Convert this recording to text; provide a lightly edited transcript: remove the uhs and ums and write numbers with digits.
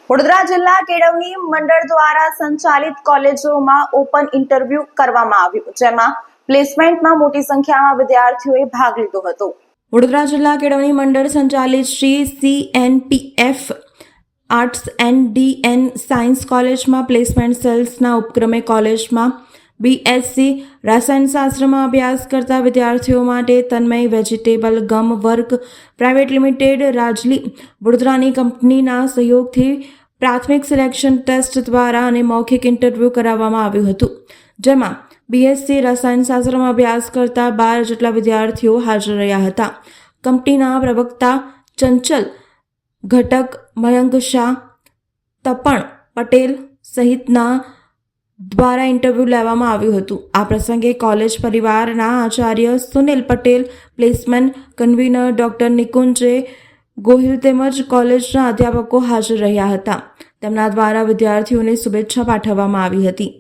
વડોદરા જિલ્લા કેળવણી મંડળ દ્વારા સંચાલિત કોલેજોમાં ઓપન ઇન્ટરવ્યુ કરવામાં આવ્યું, જેમાં પ્લેસમેન્ટમાં મોટી સંખ્યામાં વિદ્યાર્થીઓએ ભાગ લીધો હતો. વડોદરા જિલ્લા કેળવણી મંડળ સંચાલિત Shri CNPF arts and DN science કોલેજમાં પ્લેસમેન્ટ સેલ્સના ઉપક્રમે કોલેજમાં BSc રસાયણશાસ્ત્રમાં અભ્યાસ કરતા વિદ્યાર્થીઓ માટે તન્મય વેજીટેબલ ગમ વર્ક પ્રાઇવેટ લિમિટેડ રાજલી વડોદરાની કંપનીના સહયોગથી પ્રાથમિક સિલેક્શન ટેસ્ટ દ્વારા અને મૌખિક ઇન્ટરવ્યૂ કરાવવામાં આવ્યું હતું, જેમાં BSc રસાયણશાસ્ત્રમાં અભ્યાસ કરતા 12 જેટલા વિદ્યાર્થીઓ હાજર રહ્યા હતા. કંપનીના પ્રવક્તા ચંચલ ઘટક, મયંક શાહ, તપણ પટેલ સહિતના દ્વારા ઇન્ટરવ્યૂ લેવામાં આવ્યું હતું. આ પ્રસંગે કોલેજ પરિવારના આચાર્ય Sunil Patel, placement convener doctor નિકુંજે ગોહિલ તેમજ કોલેજના અધ્યાપકો હાજર રહ્યા હતા. તેમના દ્વારા વિદ્યાર્થીઓને શુભેચ્છા પાઠવવામાં આવી હતી.